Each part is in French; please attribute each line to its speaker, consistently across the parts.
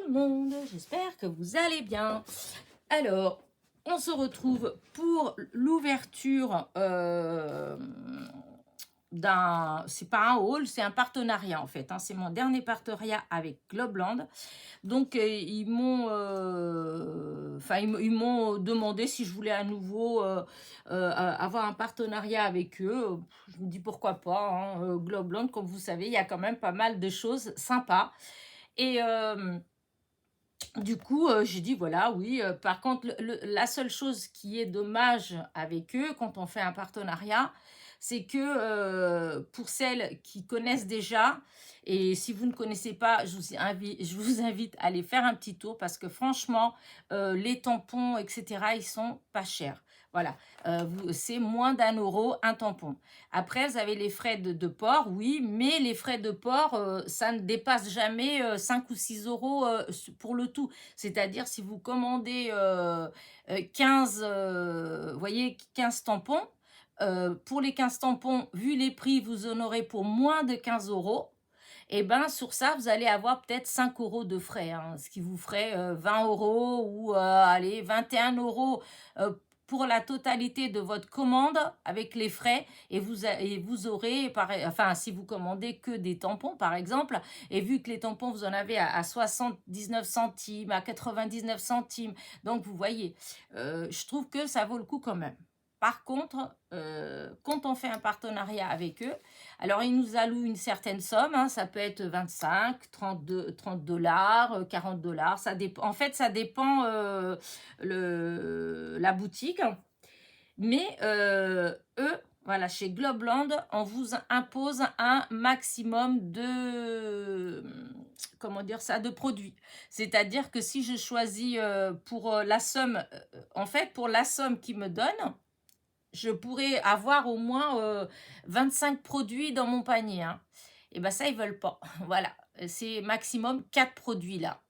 Speaker 1: le monde, j'espère que vous allez bien. Alors, on se retrouve pour l'ouverture c'est pas un haul, c'est un partenariat en fait, hein. C'est mon dernier partenariat avec Globland. Donc, ils m'ont demandé si je voulais à nouveau avoir un partenariat avec eux. Je me dis pourquoi pas, hein. Globland, comme vous savez, il y a quand même pas mal de choses sympas. Et du coup, j'ai dit voilà, oui. Par contre, la seule chose qui est dommage avec eux quand on fait un partenariat, c'est que pour celles qui connaissent déjà, et si vous ne connaissez pas, je vous invite à aller faire un petit tour parce que franchement, les tampons, etc., ils sont pas chers. Voilà, c'est moins d'1 € un tampon. Après, vous avez les frais de port, oui, mais les frais de port, ça ne dépasse jamais 5 ou 6 euros pour le tout. C'est-à-dire, si vous commandez 15, voyez, 15 tampons, pour les 15 tampons, vu les prix, vous en aurez pour moins de 15 €. Et ben sur ça, vous allez avoir peut-être 5 € de frais, hein, ce qui vous ferait 20 € ou allez, 21 € euh, pour la totalité de votre commande avec les frais. Et vous aurez, enfin, si vous commandez que des tampons, par exemple, et vu que les tampons, vous en avez à 79 centimes, à 99 centimes, donc vous voyez, je trouve que ça vaut le coup quand même. Par contre, quand on fait un partenariat avec eux, alors ils nous allouent une certaine somme, hein, ça peut être 25, 32, 30 $, 40 $, ça dépend. En fait, ça dépend la boutique. Mais eux, voilà, chez Globland, on vous impose un maximum de, comment dire ça, de produits. C'est-à-dire que si je choisis pour la somme, en fait, pour la somme qu'ils me donnent, je pourrais avoir au moins 25 produits dans mon panier, hein. Et ben ça, ils veulent pas. Voilà, c'est maximum 4 produits là.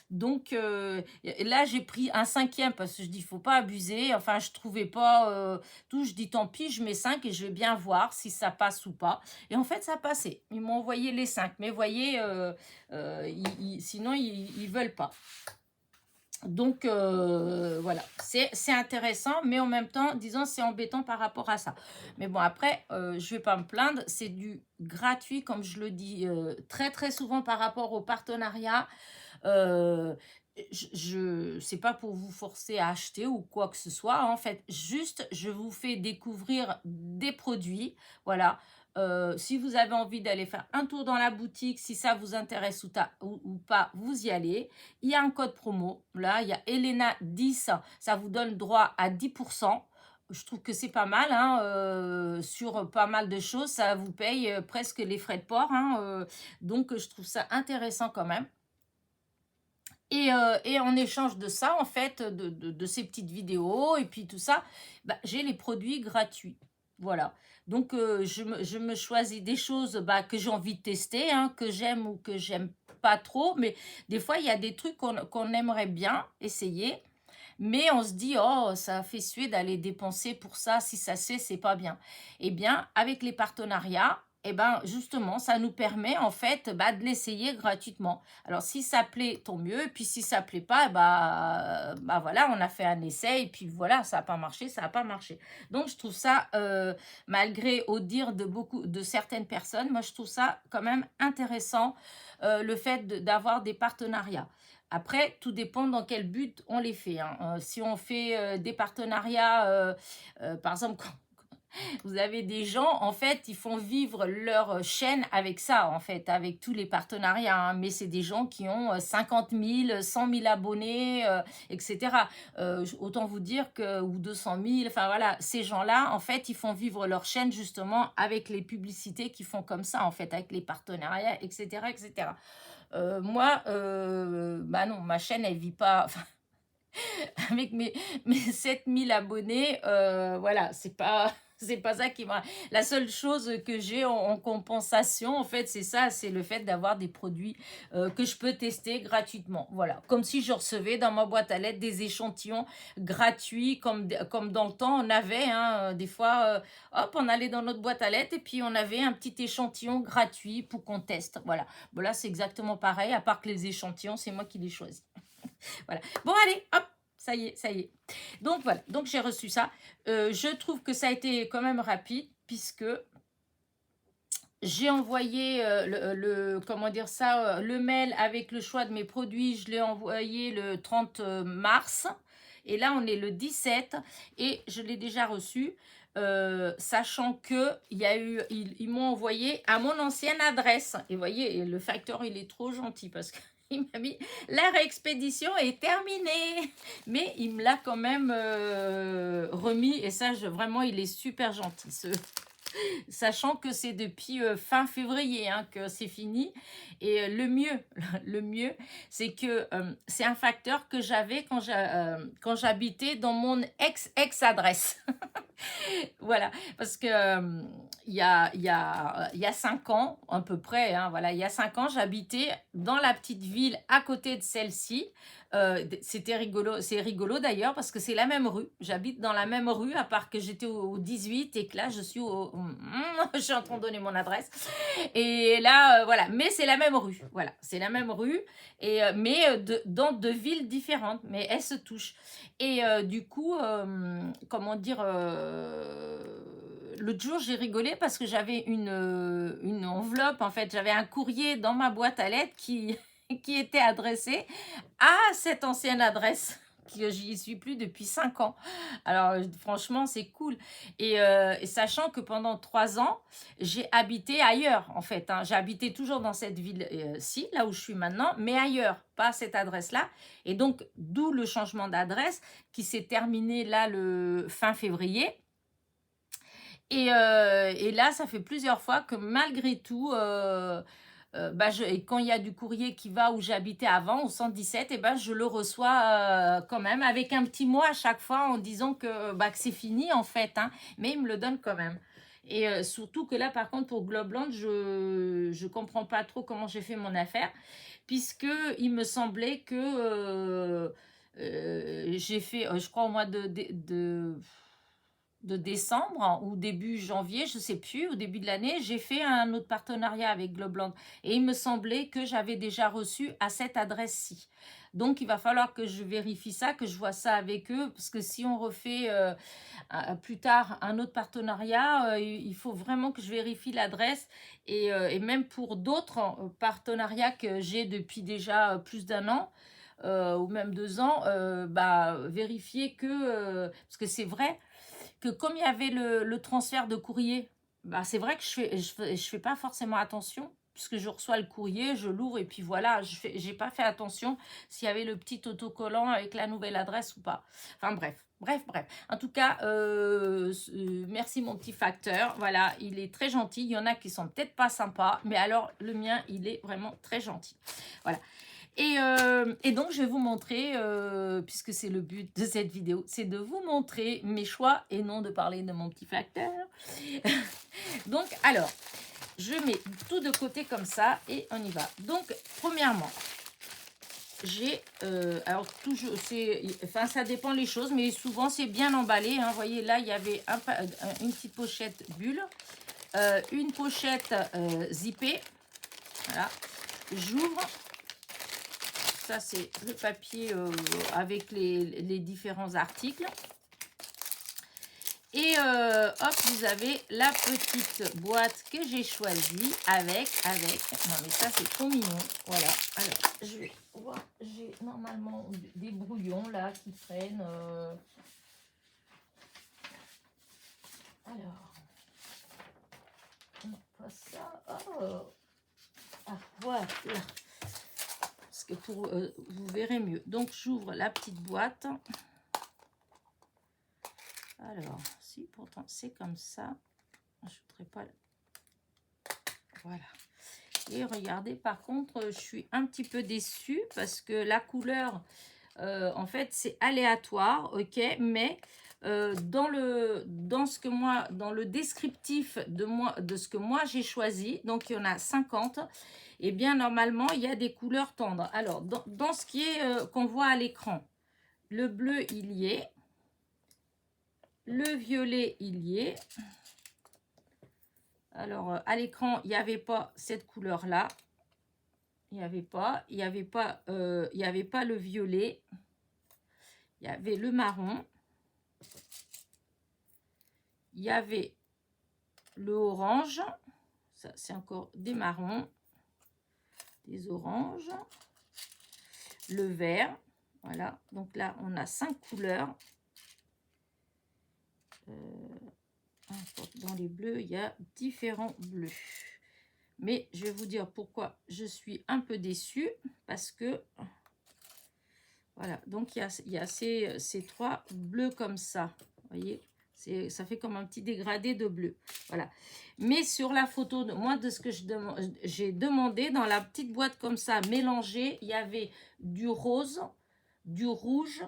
Speaker 1: Donc là, j'ai pris un cinquième parce que je dis, faut pas abuser. Enfin, je trouvais pas tout. Je dis, tant pis, je mets 5 et je vais bien voir si ça passe ou pas. Et en fait, ça passait. Ils m'ont envoyé les 5. Mais voyez, sinon, ils veulent pas. Donc voilà, c'est intéressant, mais en même temps, disons, c'est embêtant par rapport à ça. Mais bon, après, je vais pas me plaindre, c'est du gratuit, comme je le dis très très souvent par rapport au partenariat. Euh, c'est pas pour vous forcer à acheter ou quoi que ce soit, hein. En fait, juste, je vous fais découvrir des produits, voilà. Si vous avez envie d'aller faire un tour dans la boutique, si ça vous intéresse ou pas, vous y allez. Il y a un code promo, là, il y a Elena10, ça vous donne droit à 10%. Je trouve que c'est pas mal, hein, sur pas mal de choses, ça vous paye presque les frais de port, hein, donc je trouve ça intéressant quand même. Et en échange de ça, en fait, de ces petites vidéos et puis tout ça, bah, j'ai les produits gratuits. Voilà. Donc, je me choisis des choses bah, que j'ai envie de tester, hein, que j'aime ou que j'aime pas trop. Mais des fois, il y a des trucs qu'on aimerait bien essayer. Mais on se dit, oh, ça fait suer d'aller dépenser pour ça. Si ça c'est pas bien. Eh bien, avec les partenariats, eh ben, justement, ça nous permet en fait bah, de l'essayer gratuitement. Alors, si ça plaît, tant mieux. Et puis, si ça plaît pas, bah voilà, on a fait un essai. Et puis voilà, ça n'a pas marché, ça n'a pas marché. Donc, je trouve ça, malgré au dire de certaines personnes, moi, je trouve ça quand même intéressant, le fait d'avoir des partenariats. Après, tout dépend dans quel but on les fait, hein. Si on fait des partenariats, par exemple, vous avez des gens, en fait, ils font vivre leur chaîne avec ça, en fait, avec tous les partenariats, hein. Mais c'est des gens qui ont 50 000, 100 000 abonnés, etc. Autant vous dire que, ou 200 000, enfin voilà, ces gens-là, en fait, ils font vivre leur chaîne justement avec les publicités qu'ils font comme ça, en fait, avec les partenariats, etc., etc. Moi, bah non, ma chaîne, elle vit pas, enfin, avec mes 7 000 abonnés, voilà, c'est pas, C'est pas ça qui m'a... La seule chose que j'ai en compensation, en fait, c'est ça, c'est le fait d'avoir des produits que je peux tester gratuitement. Voilà, comme si je recevais dans ma boîte à lettres des échantillons gratuits, comme dans le temps, on avait, hein, des fois, hop, on allait dans notre boîte à lettres et puis on avait un petit échantillon gratuit pour qu'on teste. Voilà, bon là, c'est exactement pareil, à part que les échantillons, c'est moi qui les choisis. Voilà, bon allez, hop, ça y est, ça y est. Donc voilà, donc j'ai reçu ça. Je trouve que ça a été quand même rapide puisque j'ai envoyé comment dire ça, le mail avec le choix de mes produits. Je l'ai envoyé le 30 mars et là on est le 17 et je l'ai déjà reçu. Sachant que ils m'ont envoyé à mon ancienne adresse. Et vous voyez, le facteur il est trop gentil parce que il m'a mis la réexpédition est terminée, mais il me l'a quand même remis et ça vraiment il est super gentil sachant que c'est depuis fin février hein, que c'est fini. Et le mieux, c'est que c'est un facteur que j'avais quand j'habitais dans mon ex-adresse. Voilà, parce que il y a 5 ans, à peu près, hein, voilà, il y a 5 ans, j'habitais dans la petite ville à côté de celle-ci. C'était rigolo, c'est rigolo d'ailleurs, parce que c'est la même rue. J'habite dans la même rue, à part que j'étais au 18 et que là, je suis je suis en train de donner mon adresse. Et là, voilà, mais c'est la même rue. Voilà, c'est la même rue, mais dans 2 villes différentes, mais elles se touchent. Et du coup, comment dire, l'autre jour, j'ai rigolé parce que j'avais une enveloppe, en fait, j'avais un courrier dans ma boîte à lettres qui était adressé à cette ancienne adresse que j'y suis plus depuis 5 ans. Alors, franchement, c'est cool. Et sachant que pendant 3 ans, j'ai habité ailleurs, en fait. Hein. J'ai habité toujours dans cette ville-ci, là où je suis maintenant, mais ailleurs, pas à cette adresse-là. Et donc, d'où le changement d'adresse qui s'est terminé là le fin février. Et là, ça fait plusieurs fois que malgré tout, et quand il y a du courrier qui va où j'habitais avant, au 117, et je le reçois quand même avec un petit mot à chaque fois en disant que c'est fini en fait, hein, mais il me le donne quand même. Et surtout que là, par contre, pour Globland, je comprends pas trop comment j'ai fait mon affaire, puisque il me semblait que j'ai fait, je crois, au mois de décembre ou début janvier, je sais plus, au début de l'année, j'ai fait un autre partenariat avec Globland. Et il me semblait que j'avais déjà reçu à cette adresse-ci. Donc, il va falloir que je vérifie ça, que je vois ça avec eux, parce que si on refait plus tard un autre partenariat, il faut vraiment que je vérifie l'adresse. Et même pour d'autres partenariats que j'ai depuis déjà plus d'1 an, ou même 2 ans, vérifier que, parce que c'est vrai, que comme il y avait le transfert de courrier, c'est vrai que je fais pas forcément attention, puisque je reçois le courrier, je l'ouvre et puis voilà, j'ai pas fait attention s'il y avait le petit autocollant avec la nouvelle adresse ou pas. Enfin bref. En tout cas, merci mon petit facteur. Voilà, il est très gentil. Il y en a qui sont peut-être pas sympas, mais alors le mien, il est vraiment très gentil. Voilà. Et donc, je vais vous montrer, puisque c'est le but de cette vidéo, c'est de vous montrer mes choix et non de parler de mon petit facteur. Donc, alors, je mets tout de côté comme ça et on y va. Donc, premièrement, j'ai, alors toujours, ça dépend les choses, mais souvent c'est bien emballé. Hein. Vous voyez, là, il y avait une petite pochette bulle, une pochette zippée. Voilà, j'ouvre. Ça, c'est le papier avec les différents articles. Et hop, vous avez la petite boîte que j'ai choisie avec... Non, mais ça, c'est trop mignon. Voilà. Alors, je vais voir. J'ai normalement des brouillons, là, qui traînent. Alors. Non, pas ça. Oh. Ah, voilà. Que pour vous verrez mieux. Donc j'ouvre la petite boîte. Alors si pourtant c'est comme ça, je voudrais pas. Voilà. Et regardez, par contre, je suis un petit peu déçue parce que la couleur, en fait, c'est aléatoire, ok, mais dans le descriptif de ce que moi j'ai choisi, donc il y en a 50, et bien normalement il y a des couleurs tendres. Alors dans ce qui est qu'on voit à l'écran, le bleu il y est, le violet il y est. Alors à l'écran il n'y avait pas cette couleur là, il n'y avait pas le violet, il y avait le marron, il y avait le orange, ça c'est encore des marrons, des oranges, le vert, voilà, donc là on a 5 couleurs. Dans les bleus il y a différents bleus, mais je vais vous dire pourquoi je suis un peu déçue, parce que voilà, donc il y a ces 3 bleus comme ça, vous voyez, ça fait comme un petit dégradé de bleu, voilà. Mais sur la photo, moi de ce que j'ai demandé, dans la petite boîte comme ça, mélangée, il y avait du rose, du rouge,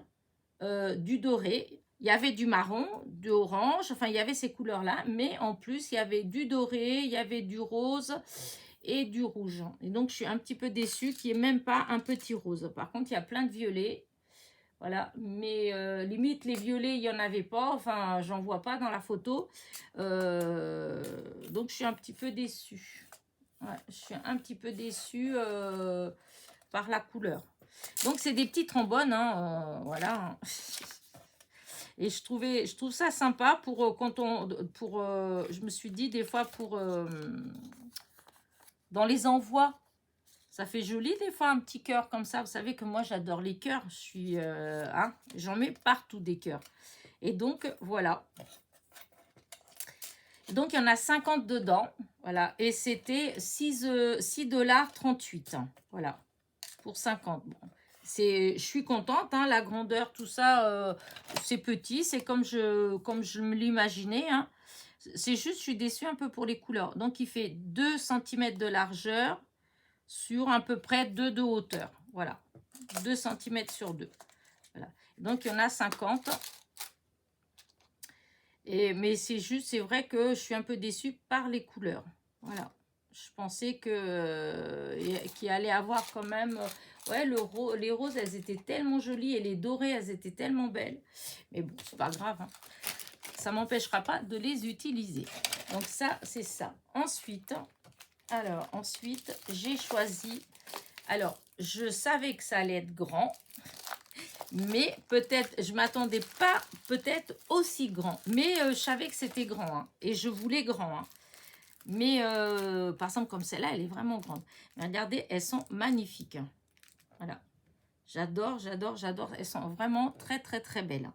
Speaker 1: du doré, il y avait du marron, du orange, enfin il y avait ces couleurs-là, mais en plus il y avait du doré, il y avait du rose et du rouge. Et donc je suis un petit peu déçue qu'il n'y ait même pas un petit rose. Par contre, il y a plein de violets. Voilà, mais limite les violets, il n'y en avait pas, enfin j'en vois pas dans la photo, donc je suis un petit peu déçue. Ouais, je suis un petit peu déçue par la couleur. Donc c'est des petits trombones, hein, voilà. Et je trouve ça sympa pour quand je me suis dit des fois pour dans les envois. Ça fait joli des fois un petit cœur comme ça. Vous savez que moi j'adore les cœurs. Je suis, j'en mets partout des cœurs. Et donc voilà. Donc il y en a 50 dedans. Voilà. Et c'était 6,38 $. Voilà. Pour 50. Bon. Je suis contente. Hein, la grandeur, tout ça, c'est petit. C'est comme je me l'imaginais. Hein. C'est juste, je suis déçue un peu pour les couleurs. Donc il fait 2 cm de largeur sur à peu près 2 de hauteur. Voilà, 2 cm sur 2. Voilà. Donc, il y en a 50. Mais c'est juste, c'est vrai que je suis un peu déçue par les couleurs. Voilà. Je pensais qu'il allait avoir quand même... Ouais, les roses, elles étaient tellement jolies et les dorées, elles étaient tellement belles. Mais bon, c'est pas grave. Hein. Ça m'empêchera pas de les utiliser. Donc ça, c'est ça. Ensuite, j'ai choisi... Alors, je savais que ça allait être grand, mais peut-être, je ne m'attendais pas peut-être aussi grand. Mais je savais que c'était grand, hein, et je voulais grand. Hein. Mais, par exemple, comme celle-là, elle est vraiment grande. Mais regardez, elles sont magnifiques. Hein. Voilà. J'adore, j'adore, j'adore. Elles sont vraiment très, très, très belles.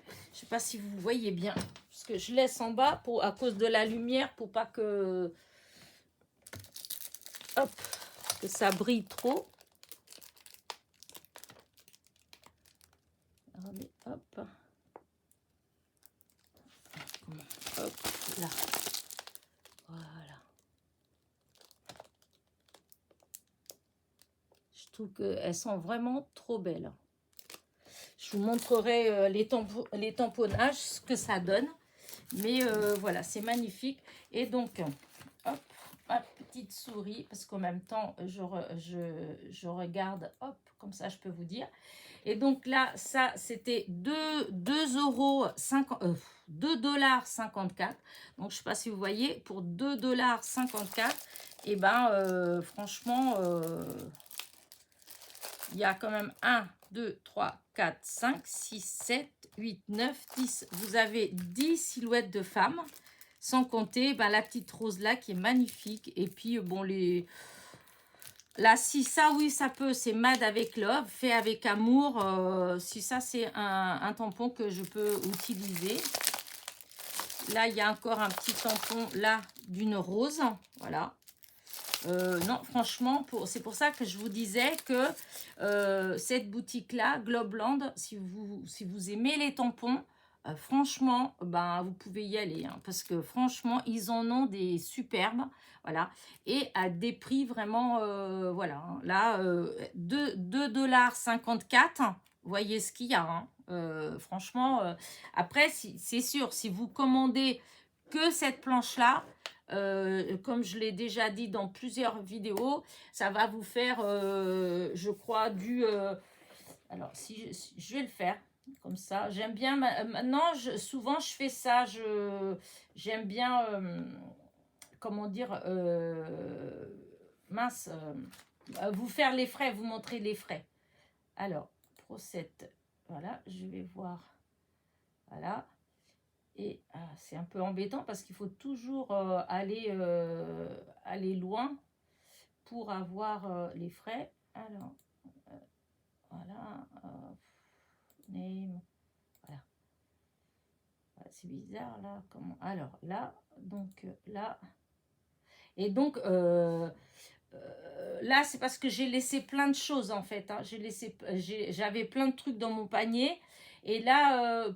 Speaker 1: Je ne sais pas si vous voyez bien, parce que je laisse en bas à cause de la lumière, pour pas que... Hop, que ça brille trop. Regardez, hop. Hop, là. Voilà. Je trouve qu'elles sont vraiment trop belles. Je vous montrerai les tamponnages, ce que ça donne. Mais voilà, c'est magnifique. Et donc, hop, ma petite souris, parce qu'en même temps, je regarde, hop, comme ça, je peux vous dire. Et donc là, ça, c'était 2,54 $. Donc, je ne sais pas si vous voyez, pour 2,54 $, et ben, franchement, il y a quand même 1, 2, 3, 4, 5, 6, 7, 8, 9, 10. Vous avez 10 silhouettes de femmes, sans compter la petite rose là qui est magnifique. Et puis, bon, là, si ça, oui, ça peut, c'est Made avec Love, fait avec amour. Si ça, c'est un tampon que je peux utiliser. Là, il y a encore un petit tampon, là, d'une rose. Voilà. Non, franchement, c'est pour ça que je vous disais que cette boutique-là, Globeland, si vous aimez les tampons, franchement, vous pouvez y aller. Hein, parce que franchement, ils en ont des superbes. Voilà. Et à des prix vraiment, voilà. Hein, là, 2,54 $. voyez ce qu'il y a, hein. Franchement, après, c'est sûr, si vous commandez que cette planche-là, comme je l'ai déjà dit dans plusieurs vidéos, ça va vous faire, je crois, alors, si je vais le faire comme ça. J'aime bien, maintenant, souvent, je fais ça. J'aime bien, comment dire, mince, vous faire les frais, vous montrer les frais. Alors, Procette, voilà, je vais voir, voilà. Et c'est un peu embêtant parce qu'il faut toujours aller loin pour avoir les frais. Alors, voilà, name, voilà. C'est bizarre là, comment. Alors là, donc là, et donc là, c'est parce que j'ai laissé plein de choses en fait, hein. J'avais plein de trucs dans mon panier. Et là,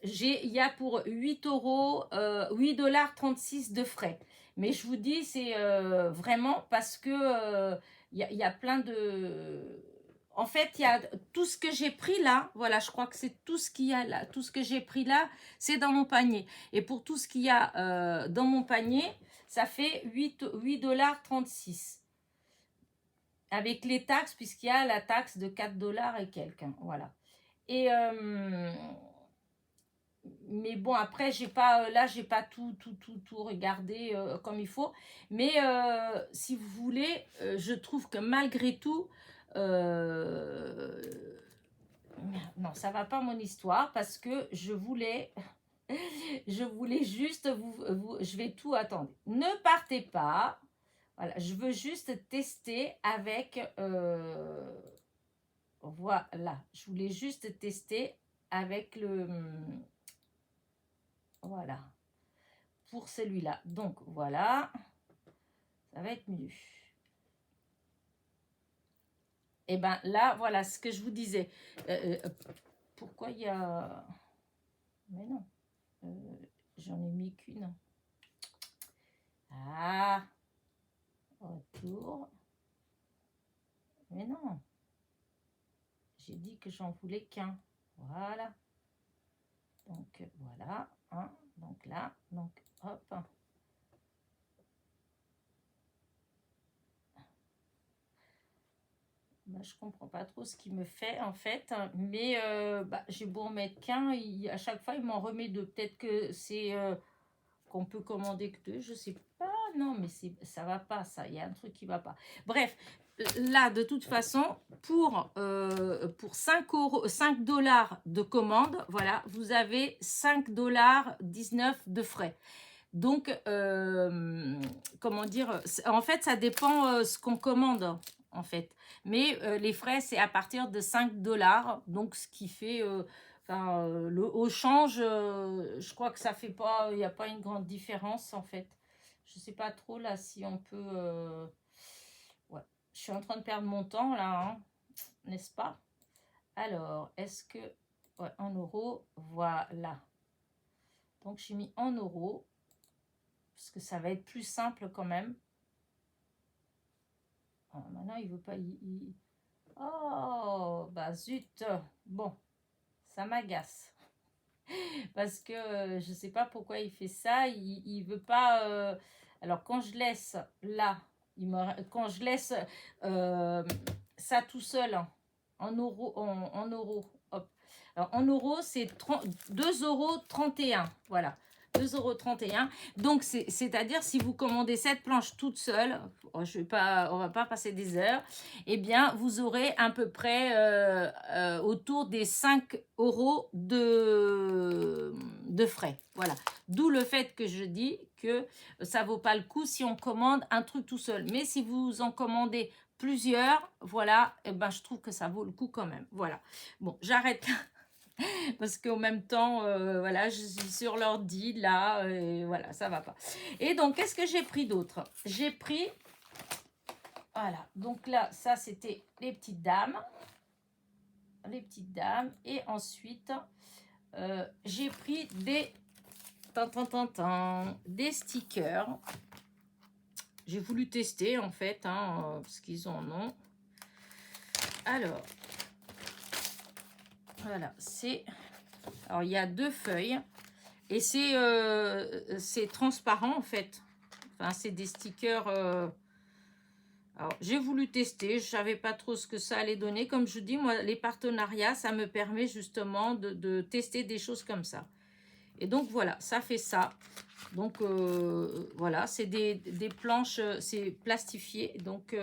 Speaker 1: il y a pour 8 euros, 8,36 $ de frais. Mais je vous dis, c'est vraiment parce que il y a plein de... En fait, il y a tout ce que j'ai pris là, voilà, je crois que c'est tout ce qu'il y a là. Tout ce que j'ai pris là, c'est dans mon panier. Et pour tout ce qu'il y a dans mon panier, ça fait 8,36 $ avec les taxes, puisqu'il y a la taxe de 4 $ et quelques, hein, voilà. Et mais bon, après, j'ai pas tout regardé comme il faut. Mais si vous voulez, je trouve que malgré tout, euh, non, ça va pas mon histoire parce que je voulais juste je vais tout attendre. Ne partez pas. Voilà, je veux juste tester avec voilà, je voulais juste tester avec le voilà, pour celui-là. Donc voilà, ça va être mieux. Et ben là, voilà ce que je vous disais. Pourquoi il y a... Mais non, j'en ai mis qu'une. Ah, retour. Mais non, j'ai dit que j'en voulais qu'un. Voilà. Donc voilà, hein, donc là, donc hop. Bah, je comprends pas trop ce qu'il me fait en fait, hein, mais j'ai beau en mettre qu'un, à chaque fois il m'en remet deux. Peut-être que c'est qu'on peut commander que deux, je sais pas. Non, mais ça va pas, ça. Il y a un truc qui va pas. Bref, là, de toute façon, pour 5 euros, 5 $ de commande, voilà, vous avez 5,19 $ de frais. Donc, comment dire, en fait, ça dépend ce qu'on commande, en fait. Mais les frais, c'est à partir de 5 $. Donc, ce qui fait, au change, je crois que ça fait pas, il n'y a pas une grande différence, en fait. Je sais pas trop, là, si on peut... ouais, je suis en train de perdre mon temps, là, hein, n'est-ce pas? Alors, est-ce que... Ouais, en euros, voilà. Donc, j'ai mis en euros. Parce que ça va être plus simple quand même. Oh, maintenant, il veut pas... Oh, bah zut. Bon, ça m'agace. Parce que je sais pas pourquoi il fait ça. Il veut pas... Alors, quand je laisse là, quand je laisse ça tout seul en euros, hop. Alors, en euros, c'est 2,31 €. Voilà. 2,31 €. Donc, c'est-à-dire, si vous commandez cette planche toute seule, on va pas passer des heures, eh bien, vous aurez à peu près autour des 5 € de frais. Voilà. D'où le fait que je dis que ça vaut pas le coup si on commande un truc tout seul. Mais si vous en commandez plusieurs, voilà, eh ben, je trouve que ça vaut le coup quand même. Voilà. Bon, j'arrête là. Parce qu'en même temps, voilà, je suis sur l'ordi, là, et voilà, ça va pas. Et donc, qu'est-ce que j'ai pris d'autre? J'ai pris, voilà, donc là, ça, c'était les petites dames. Les petites dames. Et ensuite, j'ai pris des stickers. J'ai voulu tester, en fait, hein, parce qu'ils en ont. Alors, Voilà, c'est... Alors, il y a 2 feuilles. Et c'est transparent, en fait. Enfin, c'est des stickers... Alors, j'ai voulu tester. Je savais pas trop ce que ça allait donner. Comme je dis, moi, les partenariats, ça me permet justement de tester des choses comme ça. Et donc, voilà, ça fait ça. Donc, voilà, c'est des planches, c'est plastifié, donc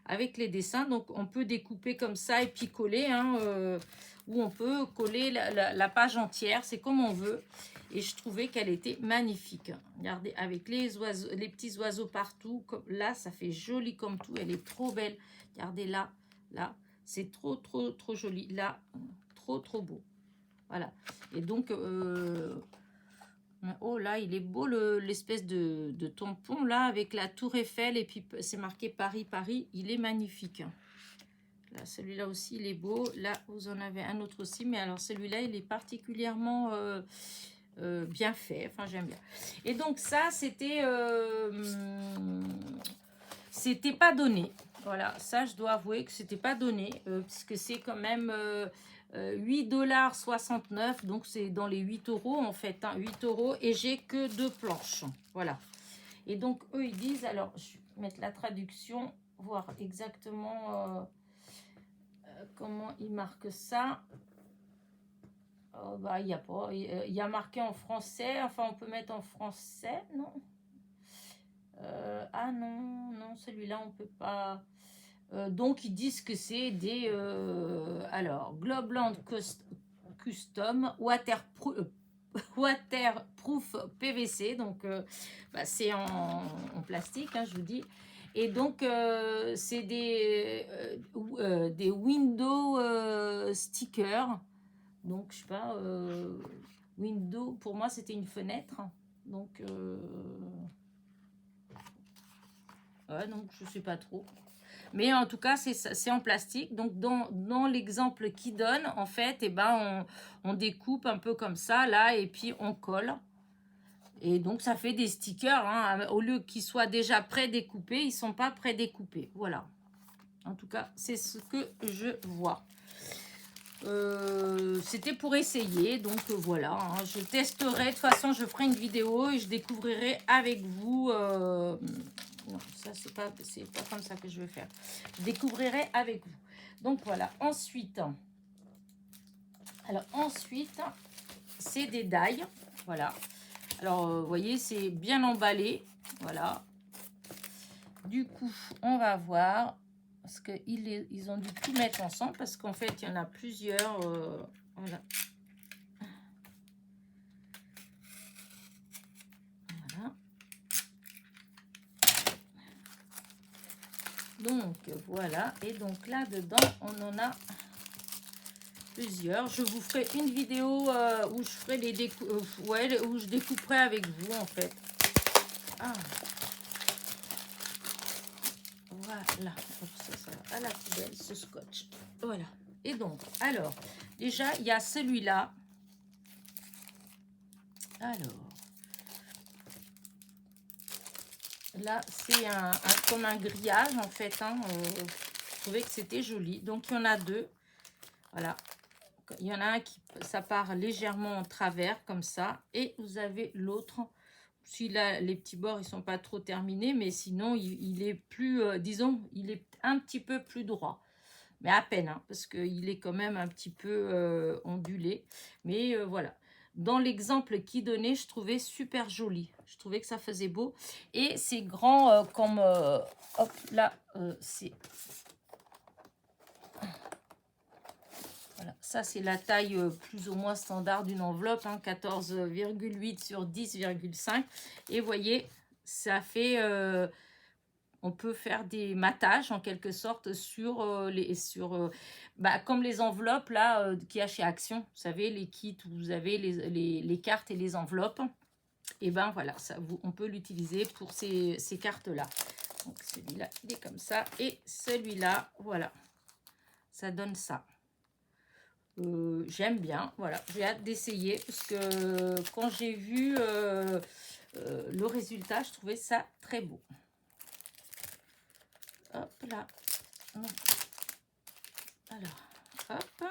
Speaker 1: avec les dessins. Donc, on peut découper comme ça et puis coller, hein, ou on peut coller la page entière, c'est comme on veut. Et je trouvais qu'elle était magnifique. Regardez, avec les oiseaux, les petits oiseaux partout. Comme, là, ça fait joli comme tout. Elle est trop belle. Regardez là, là, c'est trop, trop, trop joli. Là, trop, trop beau. Voilà. Et donc... oh là, il est beau l'espèce de tampon là avec la tour Eiffel et puis c'est marqué Paris, Paris. Il est magnifique. Là, celui-là aussi, il est beau. Là, vous en avez un autre aussi, mais alors celui-là, il est particulièrement bien fait. Enfin, j'aime bien. Et donc ça, c'était pas donné. Voilà, ça, je dois avouer que c'était pas donné, puisque c'est quand même 8,69 $, donc c'est dans les 8 euros en fait, hein, 8 euros, et j'ai que 2 planches. Voilà. Et donc, eux, ils disent, alors, je vais mettre la traduction, voir exactement comment ils marquent ça. Bah, il n'y a pas, il y a marqué en français, enfin, on peut mettre en français, non? Ah non, non, celui-là, on peut pas... donc, ils disent que c'est des... alors, Globland Custom Waterproof PVC. Donc, bah, c'est en plastique, hein, je vous dis. Et donc, c'est des window stickers. Donc, je sais pas, window, pour moi, c'était une fenêtre. Donc, ouais, donc je sais pas trop. Mais en tout cas, c'est en plastique. Donc, dans l'exemple qui donne, en fait, eh ben, on découpe un peu comme ça, là, et puis on colle. Et donc, ça fait des stickers. Hein. Au lieu qu'ils soient déjà pré-découpés, ils ne sont pas pré-découpés. Voilà. En tout cas, c'est ce que je vois. C'était pour essayer. Donc, voilà. Hein. Je testerai. De toute façon, je ferai une vidéo et je découvrirai avec vous... non, ça, c'est pas comme ça que je vais faire. Je découvrirai avec vous. Donc, voilà. Ensuite, c'est des die. Voilà. Alors, vous voyez, c'est bien emballé. Voilà. Du coup, on va voir. Parce qu'ils ont dû tout mettre ensemble. Parce qu'en fait, il y en a plusieurs. Voilà. Voilà. Donc, voilà. Et donc, là-dedans, on en a plusieurs. Je vous ferai une vidéo où je ferai où je découperai avec vous, en fait. Ah. Voilà, ça va à la poubelle, ce scotch. Voilà. Et donc, alors, déjà, il y a celui-là. Alors, là, c'est comme un grillage, en fait. Hein, je trouvais que c'était joli. Donc, il y en a 2. Voilà. Il y en a un qui, ça part légèrement en travers, comme ça. Et vous avez l'autre. Si là, les petits bords, ils sont pas trop terminés. Mais sinon, il est plus, disons, il est un petit peu plus droit. Mais à peine, hein, parce qu'il est quand même un petit peu ondulé. Mais voilà. Dans l'exemple qui donnait, je trouvais super joli. Je trouvais que ça faisait beau. Et c'est grand comme... hop, là, c'est... Voilà. Ça, c'est la taille plus ou moins standard d'une enveloppe. Hein, 14,8 sur 10,5. Et vous voyez, ça fait... on peut faire des matages en quelque sorte sur comme les enveloppes là qu'il y a chez Action. Vous savez, les kits où vous avez les cartes et les enveloppes. Et ben voilà, on peut l'utiliser pour ces cartes-là. Donc celui-là, il est comme ça. Et celui-là, voilà, ça donne ça. J'aime bien, voilà, j'ai hâte d'essayer parce que quand j'ai vu le résultat, je trouvais ça très beau. Hop là. Alors, hop.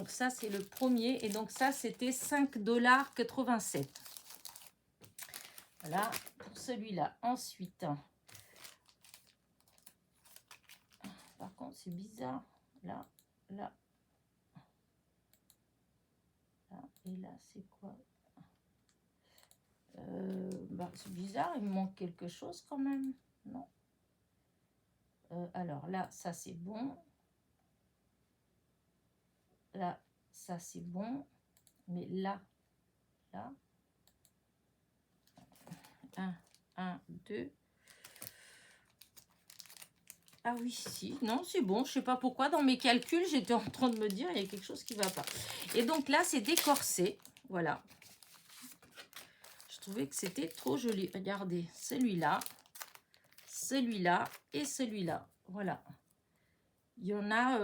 Speaker 1: Donc ça, c'est le premier. Et donc ça, c'était 5,87 $. Voilà, pour celui-là. Ensuite, par contre, c'est bizarre. Là, là, là, et là, c'est quoi? Bah, c'est bizarre, il me manque quelque chose quand même. Non. Alors là, ça c'est bon. Là, ça c'est bon. Mais là, là. 1, 2. Ah oui, si. Non, c'est bon. Je sais pas pourquoi. Dans mes calculs, j'étais en train de me dire, il y a quelque chose qui va pas. Et donc là, c'est des corsets. Voilà. Je trouvais que c'était trop joli. Regardez, celui-là et celui-là. Voilà. Il y en a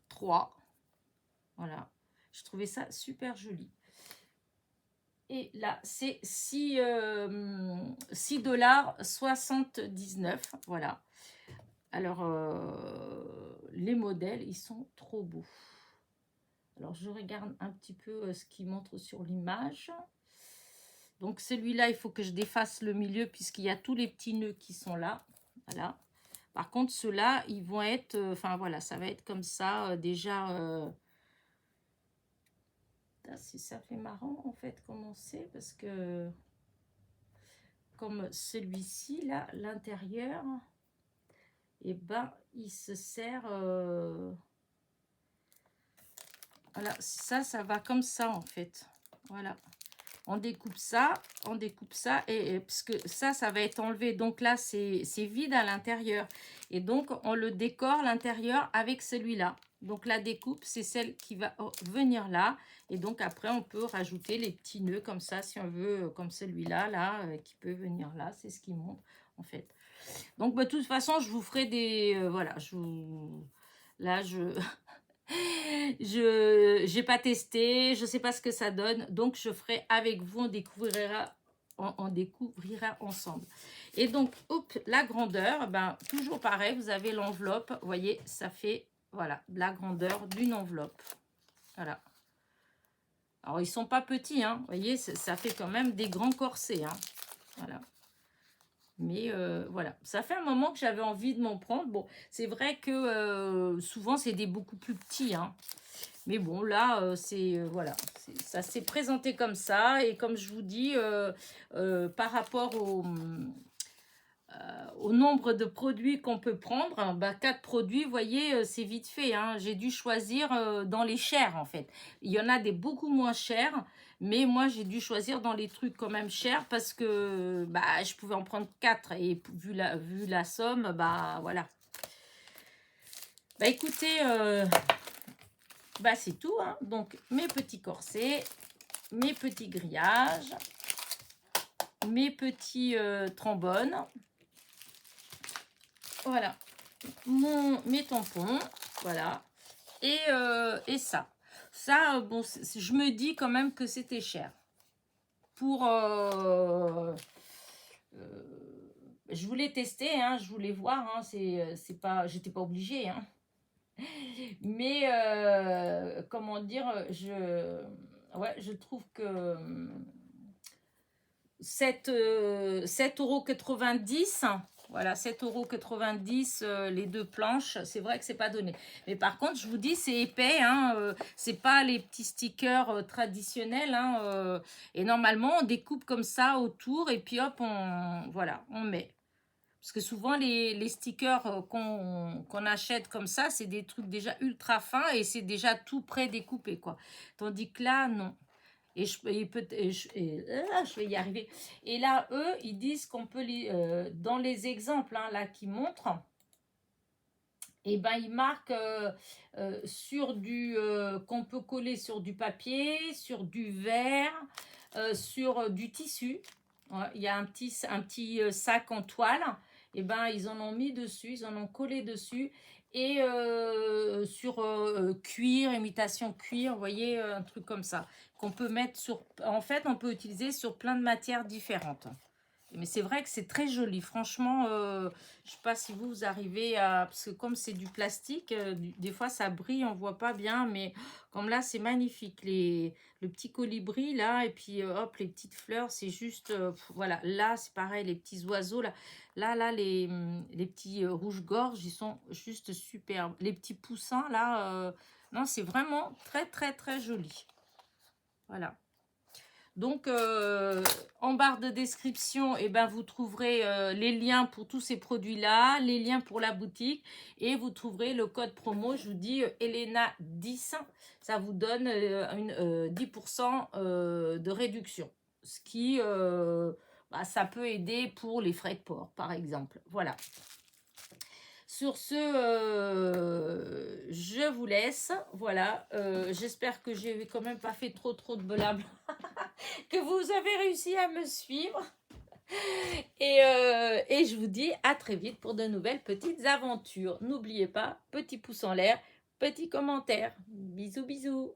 Speaker 1: 3. Voilà. Je trouvais ça super joli. Et là, c'est 6,79 $. Voilà. Alors, les modèles, ils sont trop beaux. Alors, je regarde un petit peu ce qu'ils montrent sur l'image. Donc, celui-là, il faut que je défasse le milieu puisqu'il y a tous les petits nœuds qui sont là. Voilà. Par contre, ceux-là, ils vont être... Enfin, voilà, ça va être comme ça, déjà... ça fait marrant, en fait, comment c'est, parce que... Comme celui-ci, là, l'intérieur... Et ben, il se sert... Voilà, ça va comme ça, en fait. Voilà. On découpe ça, et parce que ça va être enlevé. Donc là, c'est vide à l'intérieur. Et donc, on le décore l'intérieur avec celui-là. Donc, la découpe, c'est celle qui va venir là. Et donc, après, on peut rajouter les petits nœuds comme ça, si on veut, comme celui-là, là, qui peut venir là. C'est ce qui montre, en fait. Donc, bah, de toute façon, je vous ferai des... voilà, là, je n'ai pas testé, je ne sais pas ce que ça donne, donc je ferai avec vous, on découvrira ensemble. Et donc, hop, la grandeur, ben, toujours pareil, vous avez l'enveloppe, vous voyez, ça fait, voilà, la grandeur d'une enveloppe. Voilà. Alors, ils ne sont pas petits, hein, vous voyez, ça fait quand même des grands corsets, hein. Voilà. Mais voilà, ça fait un moment que j'avais envie de m'en prendre. Bon, c'est vrai que souvent, c'est des beaucoup plus petits, hein. Mais bon, là, voilà, ça s'est présenté comme ça. Et comme je vous dis, par rapport au nombre de produits qu'on peut prendre, bah, 4 produits, vous voyez, c'est vite fait, hein. J'ai dû choisir dans les chers, en fait. Il y en a des beaucoup moins chers, mais moi, j'ai dû choisir dans les trucs quand même chers parce que bah, je pouvais en prendre 4. Et vu la somme, bah voilà. Bah écoutez, bah c'est tout, hein. Donc, mes petits corsets, mes petits grillages, mes petits trombones. Voilà, mes tampons, voilà, et ça. Ça, bon, je me dis quand même que c'était cher. Pour... je voulais tester, hein, je voulais voir, hein, c'est pas, j'étais pas obligée, hein. Mais, comment dire, je trouve que 7,90 €. Voilà, 7,90 €, les 2 planches. C'est vrai que c'est pas donné. Mais par contre, je vous dis, c'est épais, hein, c'est pas les petits stickers traditionnels, hein, et normalement, on découpe comme ça autour et puis hop, voilà, on met. Parce que souvent, les stickers qu'on achète comme ça, c'est des trucs déjà ultra fins et c'est déjà tout prêt découpé, quoi. Tandis que là, non. Je vais y arriver. Et là, eux, ils disent qu'on peut, dans les exemples, hein, là, qui montrent, et ben, ils marquent sur qu'on peut coller sur du papier, sur du verre, sur du tissu. Ouais, il y a un petit sac en toile. Et ben, ils en ont mis dessus, ils en ont collé dessus. Et sur cuir, imitation cuir, vous voyez, un truc comme ça. Qu'on peut mettre sur... En fait, on peut utiliser sur plein de matières différentes. Mais c'est vrai que c'est très joli. Franchement, je sais pas si vous arrivez à... Parce que comme c'est du plastique, des fois ça brille, on voit pas bien. Mais comme là, c'est magnifique. Le petit colibri, là, et puis hop, les petites fleurs, c'est juste... voilà, là, c'est pareil, les petits oiseaux, là. Là, les petits rouges-gorges, ils sont juste superbes. Les petits poussins, là... non, c'est vraiment très, très, très joli. Voilà. Donc, en barre de description, eh ben, vous trouverez les liens pour tous ces produits-là, les liens pour la boutique et vous trouverez le code promo, je vous dis Elena 10, ça vous donne 10% de réduction. Ce qui, bah, ça peut aider pour les frais de port, par exemple. Voilà. Sur ce, je vous laisse. Voilà. J'espère que j'ai quand même pas fait trop de blabla. Que vous avez réussi à me suivre. Et je vous dis à très vite pour de nouvelles petites aventures. N'oubliez pas, petit pouce en l'air, petit commentaire. Bisous, bisous.